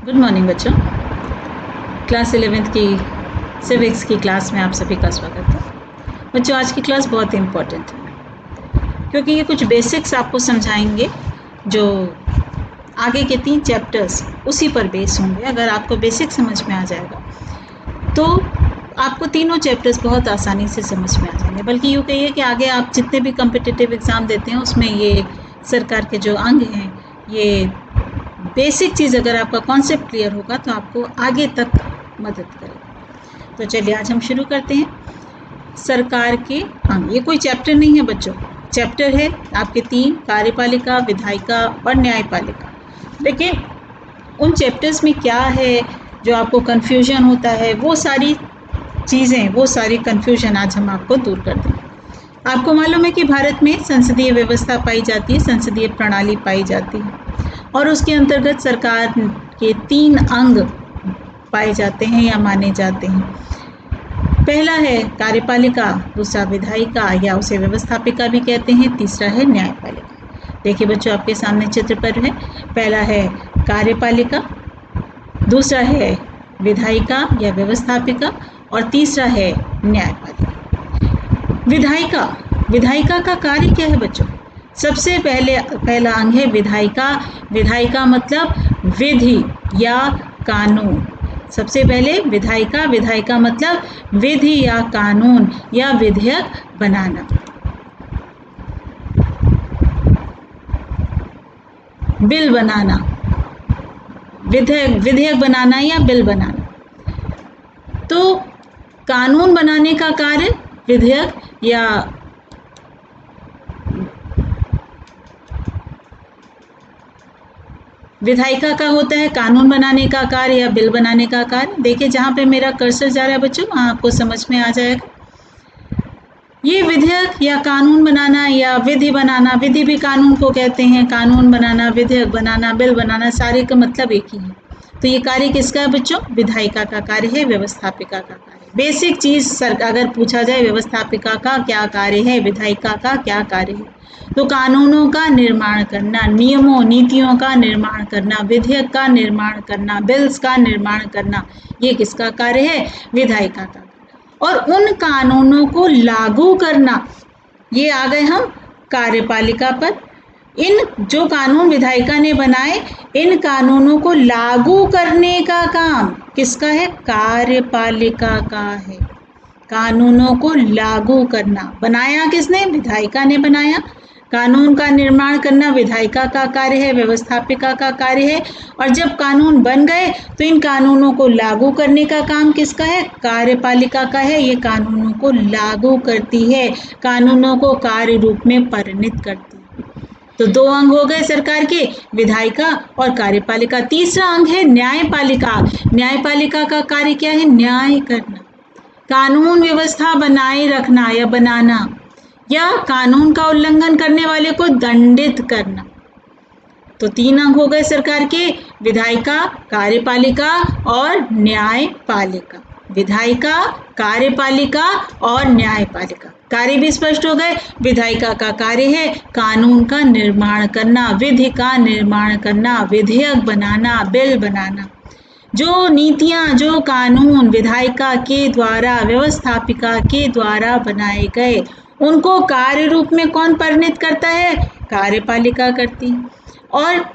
Good morning बच्चों। Class 11th की civics की क्लास में आप सभी का स्वागत है। बच्चों, आज की क्लास बहुत ही इम्पोर्टेंट है क्योंकि ये कुछ बेसिक्स आपको समझाएंगे जो आगे के 3 चैप्टर्स उसी पर बेस होंगे। अगर आपको बेसिक समझ में आ जाएगा तो आपको तीनों चैप्टर्स बहुत आसानी से समझ में आ जाएंगे। बल्कि यूँ कहिए कि आगे आप जितने भी कम्पिटिटिव एग्ज़ाम देते हैं उसमें ये सरकार के जो अंग हैं, ये बेसिक चीज़ अगर आपका कॉन्सेप्ट क्लियर होगा तो आपको आगे तक मदद करेगा। तो चलिए आज हम शुरू करते हैं। सरकार के अंग, ये कोई चैप्टर नहीं है बच्चों, चैप्टर है आपके 3, कार्यपालिका, विधायिका और न्यायपालिका। लेकिन उन चैप्टर्स में क्या है जो आपको कन्फ्यूजन होता है, वो सारी चीज़ें, वो सारी कन्फ्यूजन आज हम आपको दूर कर देंगे। आपको मालूम है कि भारत में संसदीय व्यवस्था पाई जाती है, संसदीय प्रणाली पाई जाती है और उसके अंतर्गत सरकार के 3 अंग पाए जाते हैं या माने जाते हैं। पहला है कार्यपालिका, दूसरा विधायिका या उसे व्यवस्थापिका भी कहते हैं, तीसरा है न्यायपालिका। देखिए बच्चों, आपके सामने चित्र पर है। पहला है कार्यपालिका, दूसरा है विधायिका या व्यवस्थापिका और तीसरा है न्यायपालिका। विधायिका का कार्य क्या है बच्चों? सबसे पहला अंग है विधायिका। विधायिका मतलब विधि या कानून। सबसे पहले विधायिका मतलब विधि या कानून या विधेयक बनाना। बिल बनाना, विधेयक बनाना या बिल बनाना। तो कानून बनाने का कार्य विधेयक या विधायिका का होता है, कानून बनाने का कार्य या बिल बनाने का कार्य। देखिए जहाँ पे मेरा कर्सर जा रहा है बच्चों, वहाँ आपको समझ में आ जाएगा। ये विधेयक या कानून बनाना या विधि बनाना, विधि भी कानून को कहते हैं, कानून बनाना, विधेयक बनाना, बिल बनाना, सारे का मतलब एक ही है। तो ये कार्य किसका है बच्चों? विधायिका का कार्य है, व्यवस्थापिका का कार्य। बेसिक चीज़ अगर पूछा जाए व्यवस्थापिका का क्या कार्य है, विधायिका का क्या कार्य है, तो कानूनों का निर्माण करना, नियमों नीतियों का निर्माण करना, विधेयक का निर्माण करना, बिल्स का निर्माण करना, ये किसका कार्य है? विधायिका का। और उन कानूनों को लागू करना, ये आ गए हम कार्यपालिका पर। इन जो कानून विधायिका ने बनाए, इन कानूनों को लागू करने का काम किसका है? कार्यपालिका का है। कानूनों को लागू करना बनाया किसने? विधायिका ने बनाया। कानून का निर्माण करना विधायिका का कार्य है, व्यवस्थापिका का कार्य है। और जब कानून बन गए तो इन कानूनों को लागू करने का काम किसका है? कार्यपालिका का है। ये कानूनों को लागू करती है, कानूनों को कार्य रूप में परिणत करती है। तो 2 अंग हो गए सरकार के, विधायिका और कार्यपालिका। तीसरा अंग है न्यायपालिका। न्यायपालिका का कार्य क्या है? न्याय करना, कानून व्यवस्था बनाए रखना या बनाना, या कानून का उल्लंघन करने वाले को दंडित करना। तो 3 अंग हो गए सरकार के, विधायिका, कार्यपालिका और न्यायपालिका। विधायिका, कार्यपालिका और न्यायपालिका। कार्य भी स्पष्ट हो गए। विधायिका का कार्य है कानून का निर्माण करना, विधि का निर्माण करना, विधेयक बनाना, बिल बनाना। जो नीतियाँ, जो कानून विधायिका के द्वारा, व्यवस्थापिका के द्वारा बनाए गए, उनको कार्य रूप में कौन परिणत करता है? कार्यपालिका करती। और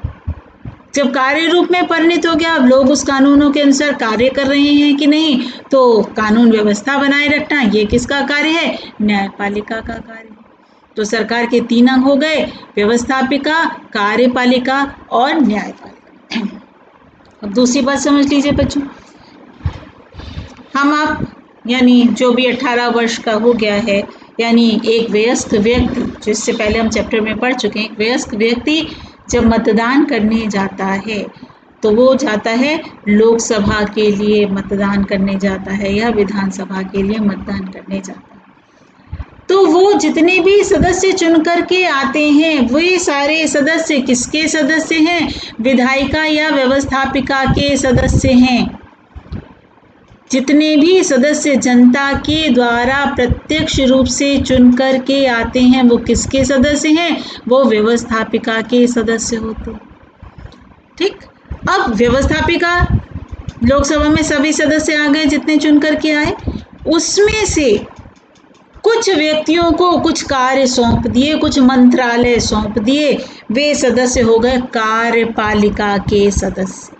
जब कार्य रूप में परिणत हो गया, अब लोग उस कानूनों के अनुसार कार्य कर रहे हैं कि नहीं, तो कानून व्यवस्था बनाए रखना ये किसका कार्य है? न्यायपालिका का कार्य है। तो सरकार के 3 अंग हो गए, व्यवस्थापिका, कार्यपालिका और न्यायपालिका। अब दूसरी बात समझ लीजिए बच्चों, हम आप यानी जो भी 18 वर्ष का हो गया है, यानी एक वयस्क व्यक्ति, जिससे पहले हम चैप्टर में पढ़ चुके हैं, एक वयस्क व्यक्ति जब मतदान करने जाता है तो वो जाता है लोकसभा के लिए मतदान करने जाता है या विधानसभा के लिए मतदान करने जाता है। तो वो जितने भी सदस्य चुन करके आते हैं, वे सारे सदस्य किसके सदस्य हैं? विधायिका या व्यवस्थापिका के सदस्य हैं। जितने भी सदस्य जनता के द्वारा प्रत्यक्ष रूप से चुन कर के आते हैं, वो किसके सदस्य हैं? वो व्यवस्थापिका के सदस्य होते हैं। ठीक, अब व्यवस्थापिका, लोकसभा में सभी सदस्य आ गए जितने चुन करके आए, उसमें से कुछ व्यक्तियों को कुछ कार्य सौंप दिए, कुछ मंत्रालय सौंप दिए, वे सदस्य हो गए कार्यपालिका के सदस्य।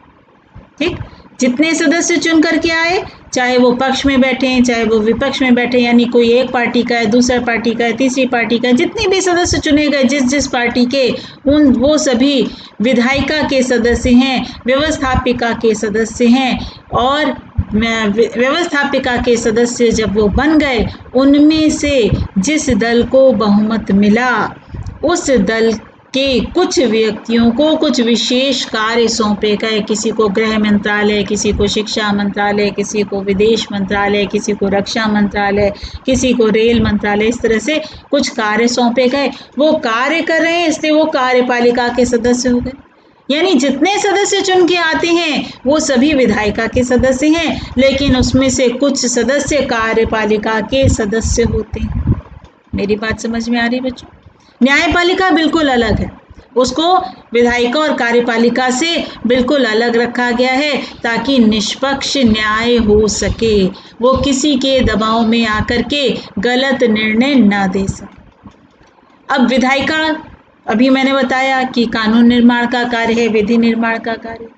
ठीक, जितने सदस्य चुन करके आए, चाहे वो पक्ष में बैठे हैं चाहे वो विपक्ष में बैठे, यानी कोई एक पार्टी का है, दूसरा पार्टी का है, तीसरी पार्टी का है, जितने भी सदस्य चुने गए जिस जिस पार्टी के, उन वो सभी विधायिका के सदस्य हैं, व्यवस्थापिका के सदस्य हैं। और व्यवस्थापिका के सदस्य जब वो बन गए, उनमें से जिस दल को बहुमत मिला, उस दल के कुछ व्यक्तियों को कुछ विशेष कार्य सौंपे गए। किसी को गृह मंत्रालय, किसी को शिक्षा मंत्रालय, किसी को विदेश मंत्रालय, किसी को रक्षा मंत्रालय, किसी को रेल मंत्रालय, इस तरह से कुछ कार्य सौंपे गए। वो कार्य कर रहे हैं, इसलिए वो कार्यपालिका के सदस्य हो गए। यानी जितने सदस्य चुन के आते हैं वो सभी विधायिका के सदस्य हैं, लेकिन उसमें से कुछ सदस्य कार्यपालिका के सदस्य होते हैं। मेरी बात समझ में आ रही बच्चों? न्यायपालिका बिल्कुल अलग है, उसको विधायिका और कार्यपालिका से बिल्कुल अलग रखा गया है ताकि निष्पक्ष न्याय हो सके, वो किसी के दबाव में आकर के गलत निर्णय ना दे सके। अब विधायिका, अभी मैंने बताया कि कानून निर्माण का कार्य है, विधि निर्माण का कार्य।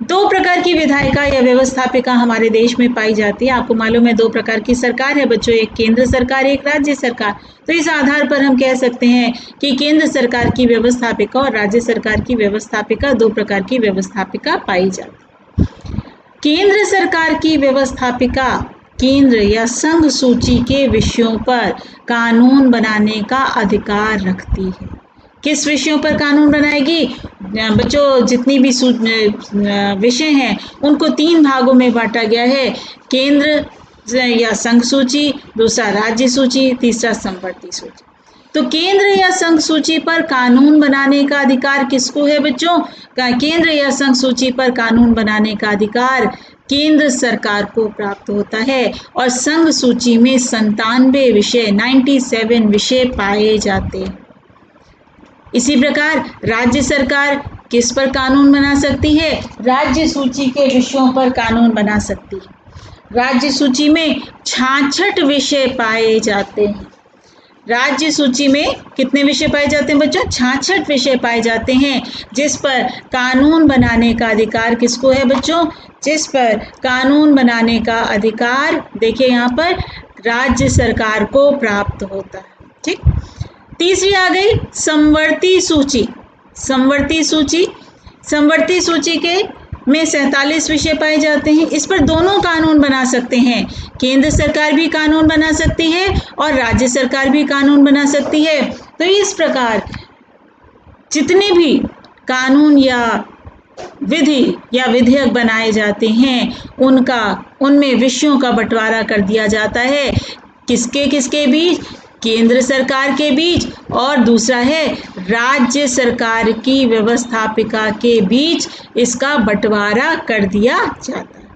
दो प्रकार की विधायिका या व्यवस्थापिका हमारे देश में पाई जाती है। आपको मालूम है 2 प्रकार की सरकार है बच्चों, एक केंद्र सरकार, एक राज्य सरकार। तो इस आधार पर हम कह सकते हैं कि केंद्र सरकार की व्यवस्थापिका और राज्य सरकार की व्यवस्थापिका, 2 प्रकार की व्यवस्थापिका पाई जाती है। केंद्र सरकार की व्यवस्थापिका केंद्र या संघ सूची के विषयों पर कानून बनाने का अधिकार रखती है। किस विषयों पर कानून बनाएगी बच्चों? जितनी भी विषय हैं उनको 3 भागों में बांटा गया है, केंद्र या संघ सूची, दूसरा राज्य सूची, तीसरा समवर्ती सूची। तो केंद्र या संघ सूची पर कानून बनाने का अधिकार किसको है बच्चों? केंद्र या संघ सूची पर कानून बनाने का अधिकार केंद्र सरकार को प्राप्त होता है और संघ सूची में 97 विषय 97 विषय पाए जाते हैं। इसी प्रकार राज्य सरकार किस पर कानून बना सकती है? राज्य सूची के विषयों पर कानून बना सकती है। राज्य सूची में 66 विषय पाए जाते हैं। राज्य सूची में कितने विषय पाए जाते हैं बच्चों? 66 विषय पाए जाते हैं, जिस पर कानून बनाने का अधिकार किसको है बच्चों? जिस पर कानून बनाने का अधिकार, देखिए यहाँ पर, राज्य सरकार को प्राप्त होता है। ठीक, तीसरी आ गई समवर्ती सूची। समवर्ती सूची, समवर्ती सूची के में 47 विषय पाए जाते हैं। इस पर दोनों कानून बना सकते हैं, केंद्र सरकार भी कानून बना सकती है और राज्य सरकार भी कानून बना सकती है। तो इस प्रकार जितने भी कानून या विधि या विधेयक बनाए जाते हैं उनमें विषयों का बंटवारा कर दिया जाता है। किसके किसके बीच? केंद्र सरकार के बीच, और दूसरा है राज्य सरकार की व्यवस्थापिका के बीच इसका बंटवारा कर दिया जाता है।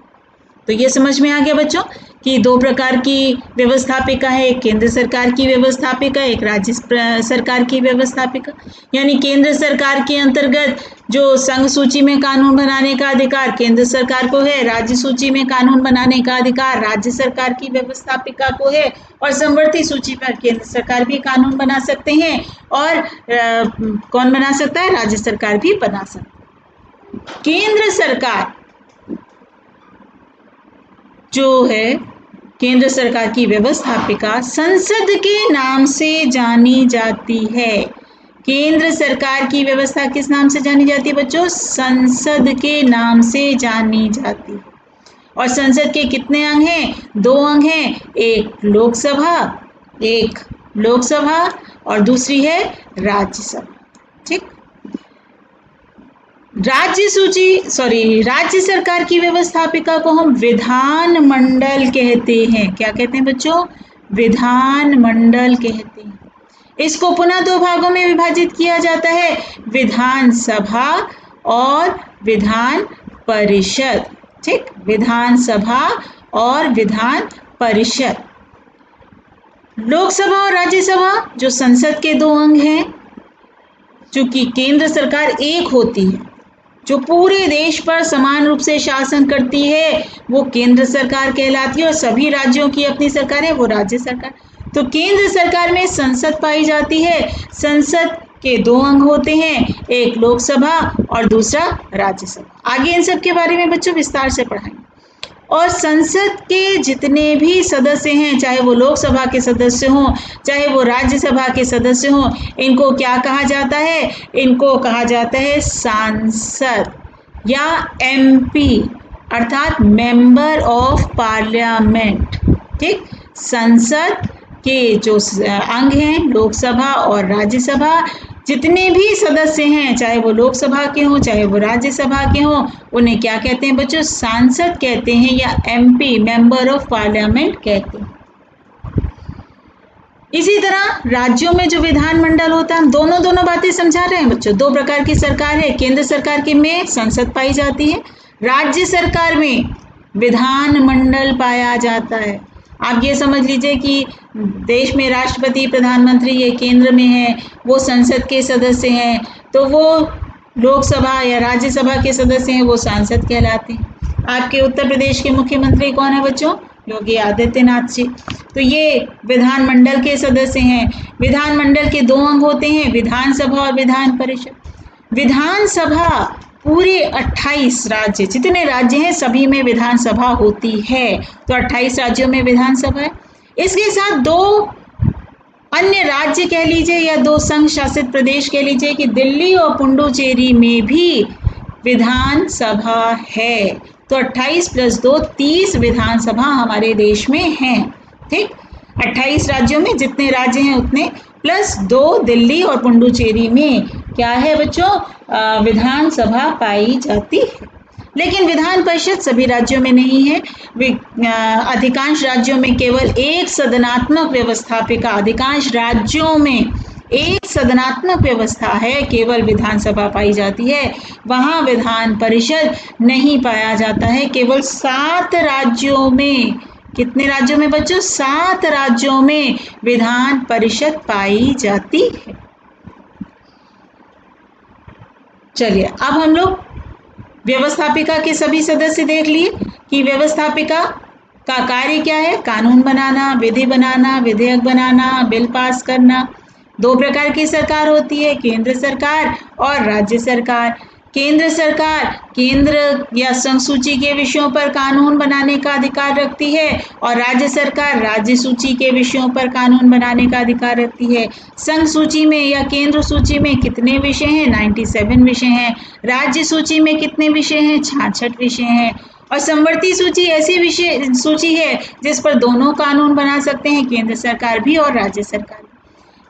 तो ये समझ में आ गया बच्चों कि 2 प्रकार की व्यवस्थापिका है, एक केंद्र सरकार की व्यवस्थापिका, एक राज्य सरकार की व्यवस्थापिका। यानी केंद्र सरकार के अंतर्गत जो संघ सूची में कानून बनाने का अधिकार केंद्र सरकार को है, राज्य सूची में कानून बनाने का अधिकार राज्य सरकार की व्यवस्थापिका को है, और समवर्ती सूची पर केंद्र सरकार भी कानून बना सकते हैं और कौन बना सकता है? राज्य सरकार भी बना सकता है। केंद्र सरकार जो है, केंद्र सरकार की व्यवस्थापिका संसद के नाम से जानी जाती है। केंद्र सरकार की व्यवस्था किस नाम से जानी जाती है बच्चों? संसद के नाम से जानी जाती है। और संसद के कितने अंग हैं? 2 अंग हैं, एक लोकसभा और दूसरी है राज्यसभा। ठीक, राज्य सरकार की व्यवस्थापिका को हम विधानमंडल कहते हैं। क्या कहते हैं बच्चों? विधानमंडल कहते हैं। इसको पुनः 2 भागों में विभाजित किया जाता है, विधानसभा और विधान परिषद। ठीक, विधानसभा और विधान परिषद। लोकसभा और राज्यसभा जो संसद के 2 अंग हैं, चूंकि केंद्र सरकार एक होती है जो पूरे देश पर समान रूप से शासन करती है वो केंद्र सरकार कहलाती है, और सभी राज्यों की अपनी सरकार है वो राज्य सरकार। तो केंद्र सरकार में संसद पाई जाती है। संसद के दो अंग होते हैं, एक लोकसभा और दूसरा राज्यसभा। आगे इन सब के बारे में बच्चों विस्तार से पढ़ाएंगे। और संसद के जितने भी सदस्य हैं, चाहे वो लोकसभा के सदस्य हों, चाहे वो राज्यसभा के सदस्य हों, इनको क्या कहा जाता है? इनको कहा जाता है सांसद या एमपी, अर्थात मेंबर ऑफ पार्लियामेंट। ठीक, संसद के जो अंग हैं, लोकसभा और राज्यसभा, जितने भी सदस्य हैं, चाहे वो लोकसभा के हों चाहे वो राज्यसभा के हों, उन्हें क्या कहते हैं बच्चों? सांसद कहते हैं या एमपी, मेंबर ऑफ पार्लियामेंट कहते हैं। इसी तरह राज्यों में जो विधानमंडल होता है, दोनों बातें समझा रहे हैं बच्चों। दो प्रकार की सरकार है। केंद्र सरकार के में संसद पाई जाती है, राज्य सरकार में विधानमंडल पाया जाता है। आप ये समझ लीजिए कि देश में राष्ट्रपति, प्रधानमंत्री ये केंद्र में है, वो संसद के सदस्य हैं, तो वो लोकसभा या राज्यसभा के सदस्य हैं, वो सांसद कहलाते हैं। आपके उत्तर प्रदेश के मुख्यमंत्री कौन है बच्चों? योगी आदित्यनाथ जी। तो ये विधानमंडल के सदस्य हैं। विधानमंडल के दो अंग होते हैं, विधानसभा और विधान परिषद। विधानसभा पूरे 28 राज्य, जितने राज्य हैं सभी में विधानसभा होती है। तो 28 राज्यों में विधानसभा है। इसके साथ दो अन्य राज्य कह लीजिए या दो संघ शासित प्रदेश कह लीजिए कि दिल्ली और पुडुचेरी में भी विधानसभा है। तो 28 + 2 30 विधानसभा हमारे देश में हैं। ठीक, 28 राज्यों में जितने राज्य हैं उतने, प्लस 2 दिल्ली और पुडुचेरी में क्या है बच्चों? विधानसभा पाई जाती है। लेकिन विधान परिषद सभी राज्यों में नहीं है। अधिकांश राज्यों में केवल एक सदनात्मक व्यवस्थापिका, अधिकांश राज्यों में एक सदनात्मक व्यवस्था है, केवल विधानसभा पाई जाती है। वहाँ विधान परिषद नहीं पाया जाता है। केवल 7 राज्यों में, कितने राज्यों में बच्चों? 7 राज्यों में विधान परिषद पाई जाती है। चलिए, अब हम लोग व्यवस्थापिका के सभी सदस्य देख लिए कि व्यवस्थापिका का कार्य क्या है? कानून बनाना, विधि बनाना, विधेयक बनाना, बिल पास करना। दो प्रकार की सरकार होती है, केंद्र सरकार और राज्य सरकार। केंद्र सरकार केंद्र या संघ सूची के विषयों पर कानून बनाने का अधिकार रखती है, और राज्य सरकार राज्य सूची के विषयों पर कानून बनाने का अधिकार रखती है। संघ सूची में या केंद्र सूची में कितने विषय हैं? 97 विषय हैं। राज्य सूची में कितने विषय हैं? 66 विषय हैं। और समवर्ती सूची ऐसी विषय सूची है जिस पर दोनों कानून बना सकते हैं, केंद्र सरकार भी और राज्य सरकार भी।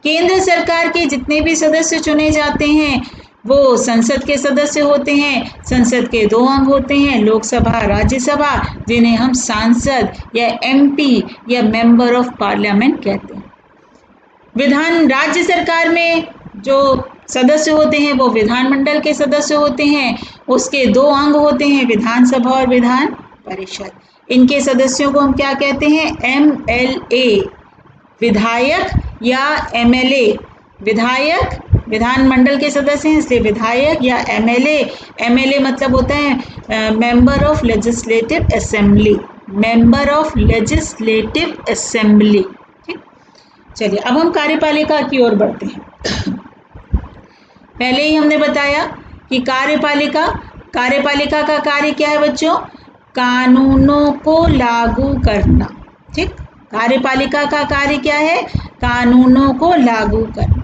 केंद्र सरकार के जितने भी सदस्य चुने जाते हैं वो संसद के सदस्य होते हैं। संसद के दो अंग होते हैं, लोकसभा, राज्यसभा, जिन्हें हम सांसद या एमपी या मेंबर ऑफ पार्लियामेंट कहते हैं। राज्य सरकार में जो सदस्य होते हैं वो विधानमंडल के सदस्य होते हैं। उसके दो अंग होते हैं, विधानसभा और विधान परिषद। इनके सदस्यों को हम क्या कहते हैं? MLA, विधायक या MLA। विधायक विधानमंडल के सदस्य हैं, इसलिए विधायक या MLA मतलब होता है member of legislative assembly, member of legislative assembly. ठीक, चलिए अब हम कार्यपालिका की ओर बढ़ते हैं। पहले ही हमने बताया कि कार्यपालिका का कार्य क्या है बच्चों? कानूनों को लागू करना। ठीक, कार्यपालिका का कार्य क्या है? कानूनों को लागू करना।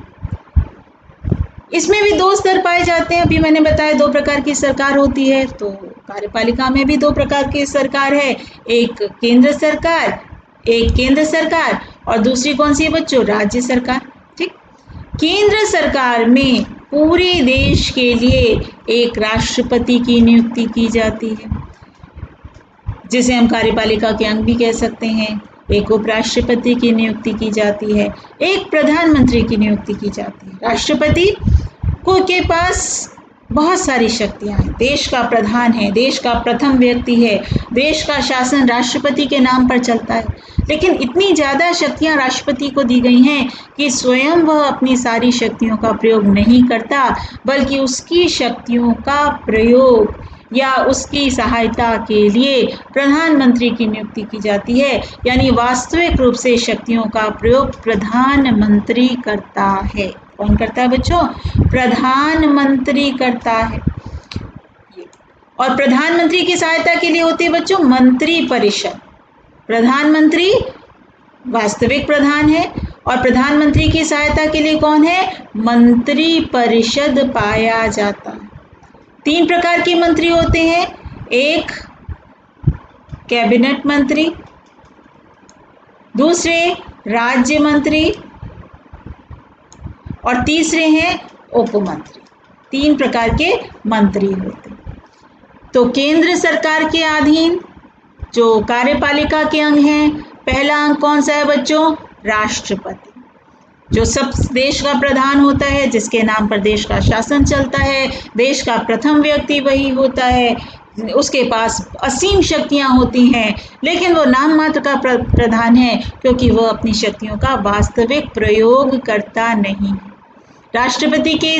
इसमें भी दो स्तर पाए जाते हैं। अभी मैंने बताया दो प्रकार की सरकार होती है, तो कार्यपालिका में भी दो प्रकार की सरकार है, एक केंद्र सरकार और दूसरी कौन सी है बच्चों? राज्य सरकार। ठीक, केंद्र सरकार में पूरे देश के लिए एक राष्ट्रपति की नियुक्ति की जाती है, जिसे हम कार्यपालिका के अंग भी कह सकते हैं। एक उपराष्ट्रपति की नियुक्ति की जाती है, एक प्रधानमंत्री की नियुक्ति की जाती है। राष्ट्रपति को के पास बहुत सारी शक्तियां हैं। देश का प्रधान है, देश का प्रथम व्यक्ति है, देश का शासन राष्ट्रपति के नाम पर चलता है, लेकिन इतनी ज़्यादा शक्तियां राष्ट्रपति को दी गई हैं कि स्वयं वह अपनी सारी शक्तियों का प्रयोग नहीं करता, बल्कि उसकी शक्तियों का प्रयोग या उसकी सहायता के लिए प्रधानमंत्री की नियुक्ति की जाती है। यानी वास्तविक रूप से शक्तियों का प्रयोग प्रधानमंत्री करता है। कौन करता है बच्चों? प्रधानमंत्री करता है। और प्रधानमंत्री की सहायता के लिए होती है बच्चों मंत्री परिषद। प्रधानमंत्री वास्तविक प्रधान है और प्रधानमंत्री की सहायता के लिए कौन है? मंत्री परिषद पाया जाता है। 3 प्रकार के मंत्री होते हैं। एक कैबिनेट मंत्री, दूसरे राज्य मंत्री और तीसरे हैं उप मंत्री। 3 प्रकार के मंत्री होते हैं। तो केंद्र सरकार के अधीन जो कार्यपालिका के अंग हैं, पहला अंग कौन सा है बच्चों? राष्ट्रपति, जो सब देश का प्रधान होता है, जिसके नाम पर देश का शासन चलता है। देश का प्रथम व्यक्ति वही होता है। उसके पास असीम शक्तियां होती हैं, लेकिन वो नाम मात्र का प्रधान है, क्योंकि वो अपनी शक्तियों का वास्तविक प्रयोग करता नहीं। राष्ट्रपति के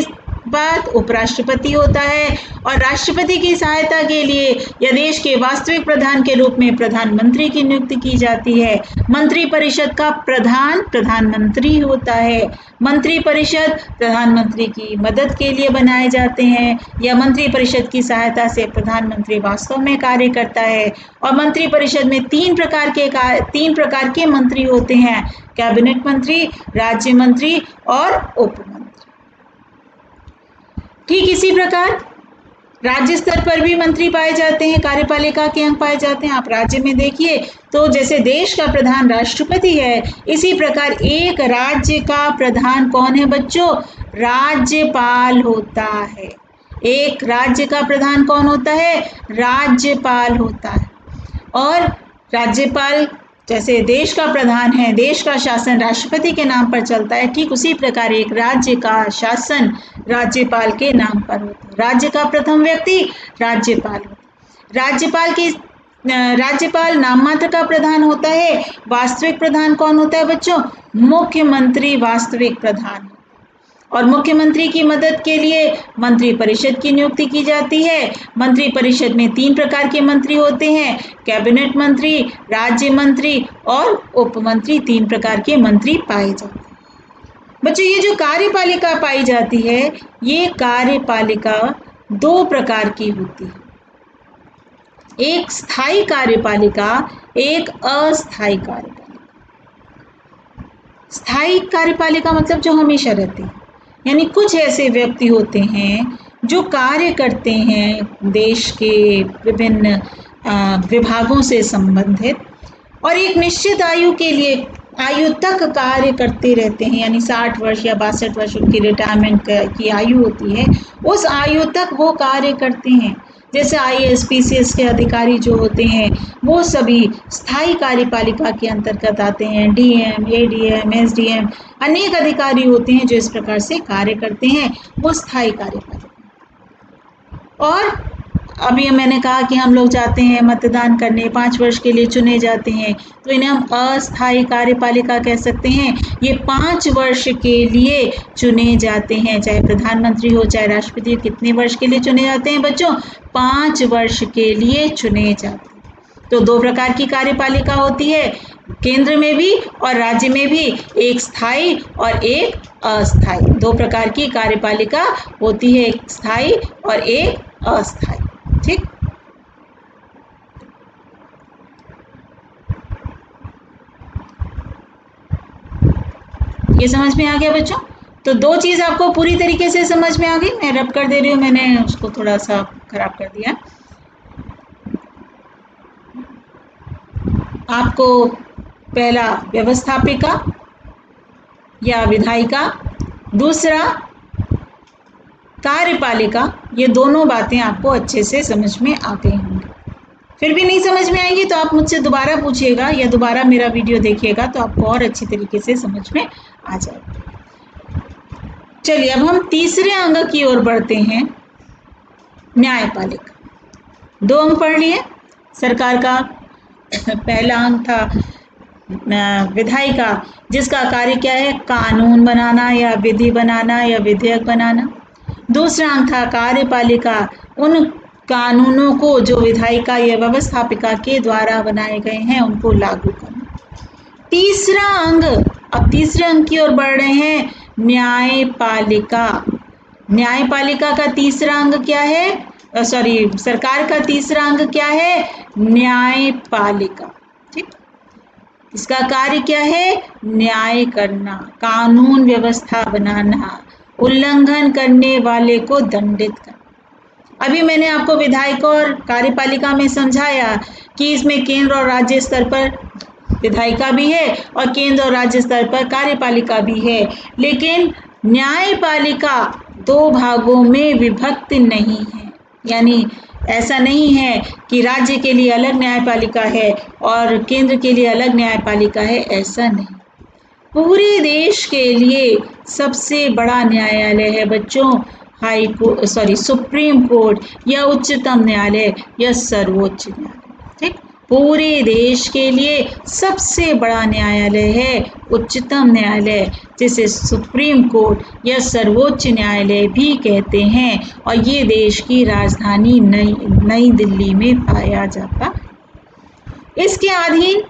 बाद उपराष्ट्रपति होता है और राष्ट्रपति की सहायता के लिए या देश के वास्तविक प्रधान के रूप में प्रधानमंत्री की नियुक्ति की जाती है। मंत्री परिषद का प्रधान प्रधानमंत्री होता है। मंत्री परिषद प्रधानमंत्री की मदद के लिए बनाए जाते हैं या मंत्री परिषद की सहायता से प्रधानमंत्री वास्तव में कार्य करता है। और मंत्री परिषद में 3 प्रकार के मंत्री होते हैं: कैबिनेट मंत्री, राज्य मंत्री और उप मंत्री। ठीक इसी प्रकार राज्य स्तर पर भी मंत्री पाए जाते हैं, कार्यपालिका के अंग पाए जाते हैं। आप राज्य में देखिए तो जैसे देश का प्रधान राष्ट्रपति है, इसी प्रकार एक राज्य का प्रधान कौन है बच्चों? राज्यपाल होता है। एक राज्य का प्रधान कौन होता है? राज्यपाल होता है। और राज्यपाल जैसे देश का प्रधान है, देश का शासन राष्ट्रपति के नाम पर चलता है, ठीक उसी प्रकार एक राज्य का शासन राज्यपाल के नाम पर होता है। राज्य का प्रथम व्यक्ति राज्यपाल होता है। राज्यपाल नाम मात्र का प्रधान होता है। वास्तविक प्रधान कौन होता है बच्चों? मुख्यमंत्री वास्तविक प्रधान। और मुख्यमंत्री की मदद के लिए मंत्री परिषद की नियुक्ति की जाती है। मंत्री परिषद में 3 प्रकार के मंत्री होते हैं: कैबिनेट मंत्री, राज्य मंत्री और उप मंत्री। 3 प्रकार के मंत्री पाए जाते हैं। बच्चों, ये जो कार्यपालिका पाई जाती है, ये कार्यपालिका 2 प्रकार की होती है। एक स्थायी कार्यपालिका, एक अस्थायी कार्यपालिका। स्थायी कार्यपालिका मतलब जो हमेशा रहती है, यानी कुछ ऐसे व्यक्ति होते हैं जो कार्य करते हैं देश के विभिन्न विभागों से संबंधित और एक निश्चित आयु तक कार्य करते रहते हैं। यानी 60 वर्ष या 62 वर्ष उनकी रिटायरमेंट की आयु होती है, उस आयु तक वो कार्य करते हैं। जैसे IAS PCS के अधिकारी जो होते हैं, वो सभी स्थायी कार्यपालिका के अंतर्गत आते हैं। DM, ADM, SDM अनेक अधिकारी होते हैं जो इस प्रकार से कार्य करते हैं, वो स्थायी कार्यपालिका। और अभी मैंने कहा कि हम लोग जाते हैं मतदान करने, 5 वर्ष के लिए चुने जाते हैं, तो इन्हें हम अस्थायी कार्यपालिका कह सकते हैं। ये 5 वर्ष के लिए चुने जाते हैं, चाहे प्रधानमंत्री हो चाहे राष्ट्रपति हो। कितने वर्ष के लिए चुने जाते हैं बच्चों? 5 वर्ष के लिए चुने जाते हैं। तो 2 प्रकार की कार्यपालिका होती है, केंद्र में भी और राज्य में भी, एक स्थायी और एक अस्थायी। 2 प्रकार की कार्यपालिका होती है, एक स्थायी और एक अस्थायी। ठीक, ये समझ में आ गया बच्चों? तो 2 चीज़ आपको पूरी तरीके से समझ में आ गई। मैं रब कर दे रही हूँ, मैंने उसको थोड़ा सा खराब कर दिया। आपको पहला व्यवस्थापिका या विधायिका, दूसरा कार्यपालिका, ये दोनों बातें आपको अच्छे से समझ में आ गई होंगी। फिर भी नहीं समझ में आएंगी तो आप मुझसे दोबारा पूछिएगा या दोबारा मेरा वीडियो देखिएगा, तो आपको और अच्छी तरीके से समझ में आ जाएगा। चलिए अब हम तीसरे अंग की ओर बढ़ते हैं। न्यायपालिका। 2 अंक पढ़ लिए। सरकार का पहला अंक था विधायिका, जिसका कार्य क्या है, कानून बनाना या विधि बनाना या विधेयक बनाना। दूसरा अंक था कार्यपालिका, उन कानूनों को जो विधायिका या व्यवस्थापिका के द्वारा बनाए गए हैं उनको लागू करना। तीसरा अंग, अब तीसरे अंक की ओर बढ़ रहे हैं, न्यायपालिका। न्यायपालिका का तीसरा अंग क्या है, सरकार का तीसरा अंग क्या है, न्यायपालिका। ठीक, इसका कार्य क्या है, न्याय करना, कानून व्यवस्था बनाना, उल्लंघन करने वाले को दंडित करना। अभी मैंने आपको विधायिका और कार्यपालिका में समझाया कि इसमें केंद्र और राज्य स्तर पर विधायिका भी है और केंद्र और राज्य स्तर पर कार्यपालिका भी है, लेकिन न्यायपालिका 2 भागों में विभक्त नहीं है। यानी ऐसा नहीं है कि राज्य के लिए अलग न्यायपालिका है और केंद्र के लिए अलग न्यायपालिका है, ऐसा नहीं। पूरे देश के लिए सबसे बड़ा न्यायालय है बच्चों सुप्रीम कोर्ट या उच्चतम न्यायालय या सर्वोच्च न्यायालय। ठीक, पूरे देश के लिए सबसे बड़ा न्यायालय है उच्चतम न्यायालय, जिसे सुप्रीम कोर्ट या सर्वोच्च न्यायालय भी कहते हैं, और ये देश की राजधानी नई दिल्ली में पाया जाता। इसके अधीन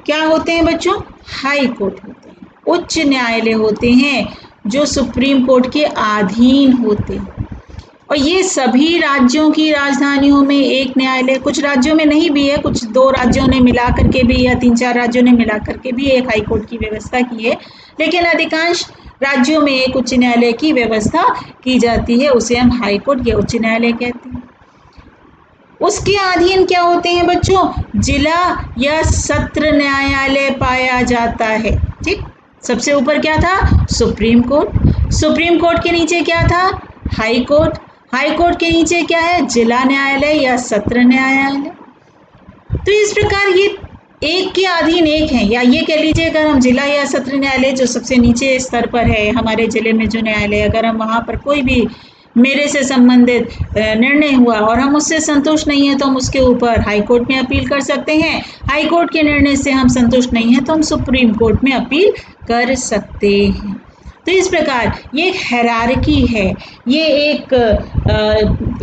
क्या होते हैं बच्चों, हाई कोर्ट होते हैं, उच्च न्यायालय होते हैं जो सुप्रीम कोर्ट के अधीन होते हैं। और ये सभी राज्यों की राजधानियों में एक न्यायालय, कुछ राज्यों में नहीं भी है, कुछ 2 राज्यों ने मिला करके भी या 3-4 राज्यों ने मिला करके भी एक हाई कोर्ट की व्यवस्था की है, लेकिन अधिकांश राज्यों में एक उच्च न्यायालय की व्यवस्था की जाती है, उसे हम हाई कोर्ट या उच्च न्यायालय कहते हैं। उसके अधीन क्या होते हैं बच्चों, जिला या सत्र न्यायालय पाया जाता है। ठीक, सबसे ऊपर क्या था, सुप्रीम कोर्ट, सुप्रीम कोर्ट के नीचे क्या था, हाई कोर्ट, हाई कोर्ट के नीचे क्या है, जिला न्यायालय या सत्र न्यायालय। तो इस प्रकार ये एक के अधीन एक है, या ये कह लीजिए अगर हम जिला या सत्र न्यायालय जो सबसे नीचे स्तर पर है, हमारे जिले में जो न्यायालय, अगर हम वहाँ पर कोई भी मेरे से संबंधित निर्णय हुआ और हम उससे संतुष्ट नहीं है तो हम उसके ऊपर हाई कोर्ट में अपील कर सकते हैं। हाई कोर्ट के निर्णय से हम संतुष्ट नहीं है तो हम सुप्रीम कोर्ट में अपील कर सकते हैं। तो इस प्रकार ये एक हायरार्की है, ये एक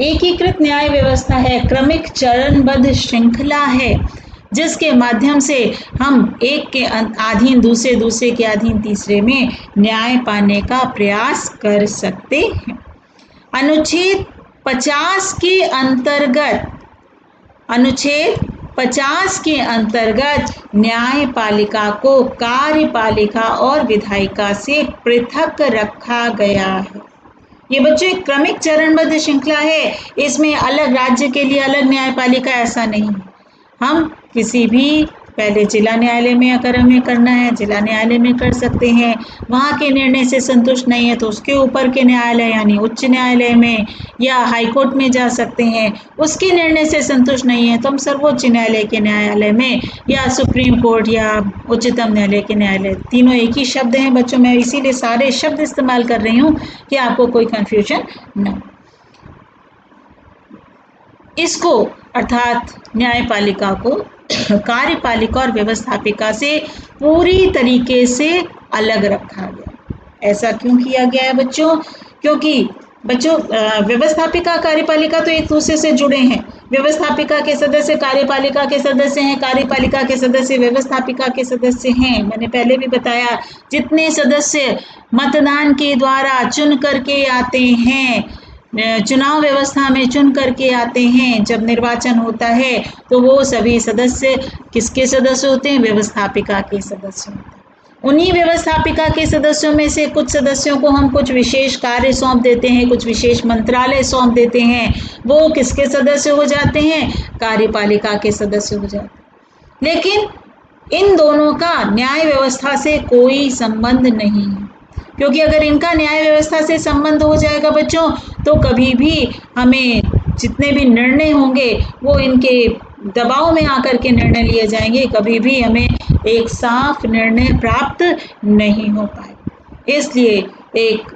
एकीकृत न्याय व्यवस्था है, क्रमिक चरणबद्ध श्रृंखला है, जिसके माध्यम से हम एक के अधीन दूसरे, दूसरे के अधीन तीसरे में न्याय पाने का प्रयास कर सकते हैं। अनुच्छेद 50 के अंतर्गत, अनुच्छेद 50 के अंतर्गत न्यायपालिका को कार्यपालिका और विधायिका से पृथक रखा गया है। ये बच्चों एक क्रमिक चरणबद्ध श्रृंखला है, इसमें अलग राज्य के लिए अलग न्यायपालिका ऐसा नहीं है। हम किसी भी पहले जिला न्यायालय में अगर हमें करना है जिला न्यायालय में कर सकते हैं, वहाँ के निर्णय से संतुष्ट नहीं है तो उसके ऊपर के न्यायालय यानी उच्च न्यायालय में या हाई कोर्ट में जा सकते हैं, उसके निर्णय से संतुष्ट नहीं है तो हम सर्वोच्च न्यायालय के न्यायालय में या सुप्रीम कोर्ट या उच्चतम न्यायालय के न्यायालय। तीनों एक ही शब्द हैं बच्चों, मैं इसीलिए सारे शब्द इस्तेमाल कर रही हूँ कि आपको कोई कन्फ्यूजन न हो। इसको अर्थात न्यायपालिका को कार्यपालिका और व्यवस्थापिका से पूरी तरीके से अलग रखा गया। ऐसा क्यों किया गया है बच्चों, क्योंकि बच्चों व्यवस्थापिका कार्यपालिका तो एक दूसरे से जुड़े हैं। व्यवस्थापिका के सदस्य कार्यपालिका के सदस्य हैं, कार्यपालिका के सदस्य व्यवस्थापिका के सदस्य हैं। मैंने पहले भी बताया, जितने सदस्य मतदान के द्वारा चुन करके आते हैं, चुनाव व्यवस्था में चुन करके आते हैं, जब निर्वाचन होता है तो वो सभी सदस्य किसके सदस्य होते हैं, व्यवस्थापिका के सदस्य होते हैं। उन्हीं व्यवस्थापिका के सदस्यों में से कुछ सदस्यों को हम कुछ विशेष कार्य सौंप देते हैं, कुछ विशेष मंत्रालय सौंप देते हैं, वो किसके सदस्य हो जाते हैं, कार्यपालिका के सदस्य हो जाते हैं। लेकिन इन दोनों का न्याय व्यवस्था से कोई संबंध नहीं है, क्योंकि अगर इनका न्याय व्यवस्था से संबंध हो जाएगा बच्चों तो कभी भी हमें जितने भी निर्णय होंगे वो इनके दबाव में आकर के निर्णय लिए जाएंगे, कभी भी हमें एक साफ निर्णय प्राप्त नहीं हो पाए। इसलिए एक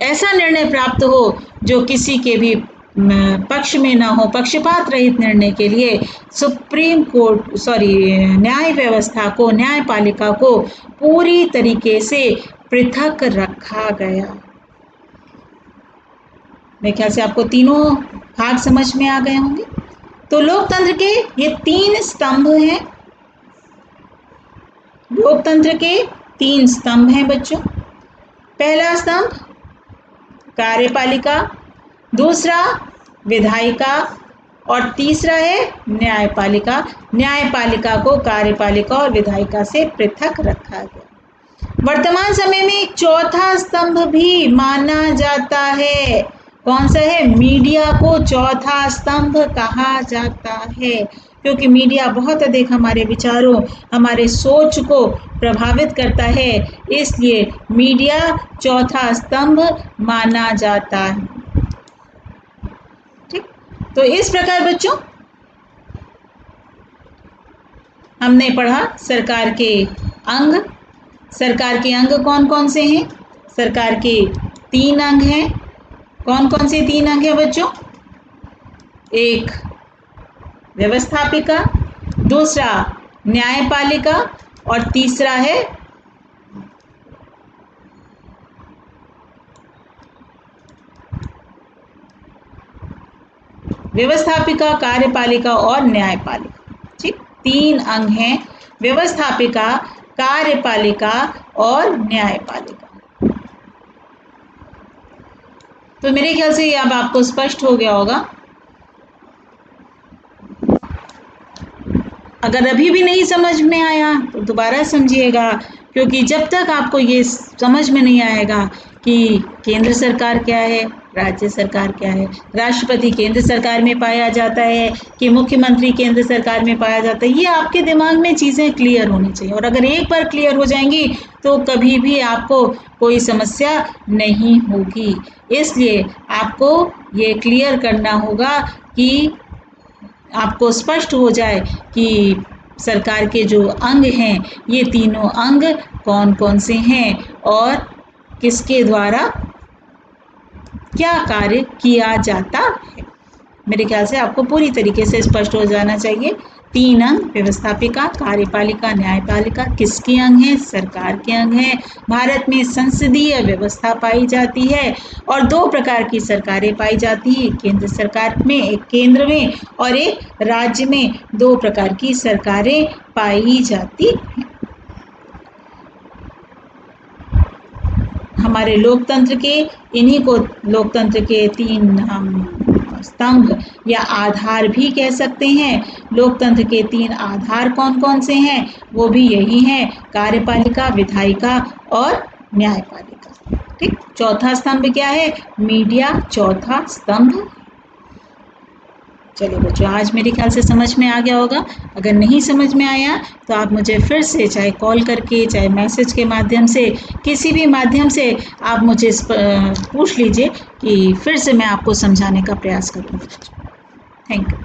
ऐसा निर्णय प्राप्त हो जो किसी के भी पक्ष में ना हो, पक्षपात रहित निर्णय के लिए सुप्रीम कोर्ट न्याय व्यवस्था को, न्यायपालिका को पूरी तरीके से पृथक रखा गया। मेरे ख्याल से आपको तीनों भाग समझ में आ गए होंगे। तो लोकतंत्र के ये 3 स्तंभ हैं। लोकतंत्र के 3 स्तंभ हैं बच्चों। पहला स्तंभ कार्यपालिका, दूसरा विधायिका और तीसरा है न्यायपालिका। न्यायपालिका को कार्यपालिका और विधायिका से पृथक रखा गया। वर्तमान समय में एक चौथा स्तंभ भी माना जाता है। कौन सा है? मीडिया को चौथा स्तंभ कहा जाता है, क्योंकि मीडिया बहुत अधिक हमारे विचारों, हमारे सोच को प्रभावित करता है, इसलिए मीडिया चौथा स्तंभ माना जाता है। ठीक, तो इस प्रकार बच्चों हमने पढ़ा सरकार के अंग। सरकार के अंग कौन कौन से हैं? सरकार के 3 अंग हैं। कौन कौन से 3 अंग हैं बच्चों? एक व्यवस्थापिका, दूसरा न्यायपालिका और तीसरा है व्यवस्थापिका, कार्यपालिका और न्यायपालिका। ठीक, 3 अंग हैं, व्यवस्थापिका, कार्यपालिका और न्यायपालिका। तो मेरे ख्याल से अब आपको स्पष्ट हो गया होगा। अगर अभी भी नहीं समझ में आया तो दोबारा समझिएगा, क्योंकि जब तक आपको ये समझ में नहीं आएगा कि केंद्र सरकार क्या है, राज्य सरकार क्या है, राष्ट्रपति केंद्र सरकार में पाया जाता है कि मुख्यमंत्री केंद्र सरकार में पाया जाता है, ये आपके दिमाग में चीज़ें क्लियर होनी चाहिए। और अगर एक बार क्लियर हो जाएंगी तो कभी भी आपको कोई समस्या नहीं होगी। इसलिए आपको ये क्लियर करना होगा कि आपको स्पष्ट हो जाए कि सरकार के जो अंग हैं, ये तीनों अंग कौन कौन से हैं और किसके द्वारा क्या कार्य किया जाता है। मेरे ख्याल से आपको पूरी तरीके से स्पष्ट हो जाना चाहिए। 3 अंग, व्यवस्थापिका, कार्यपालिका, न्यायपालिका किसके अंग हैं? सरकार के अंग हैं। भारत में संसदीय व्यवस्था पाई जाती है और 2 प्रकार की सरकारें पाई जाती हैं, केंद्र सरकार में, एक केंद्र में और एक राज्य में। 2 प्रकार की सरकारें पाई जाती हैं। हमारे लोकतंत्र के इन्हीं को लोकतंत्र के 3 हम स्तंभ या आधार भी कह सकते हैं। लोकतंत्र के 3 आधार कौन कौन से हैं? वो भी यही हैं, कार्यपालिका, विधायिका और न्यायपालिका। ठीक, चौथा स्तंभ क्या है? मीडिया चौथा स्तंभ। चलिए बच्चों, आज मेरे ख्याल से समझ में आ गया होगा। अगर नहीं समझ में आया तो आप मुझे फिर से, चाहे कॉल करके, चाहे मैसेज के माध्यम से, किसी भी माध्यम से आप मुझे पूछ लीजिए कि फिर से मैं आपको समझाने का प्रयास करूँगी। Thank you.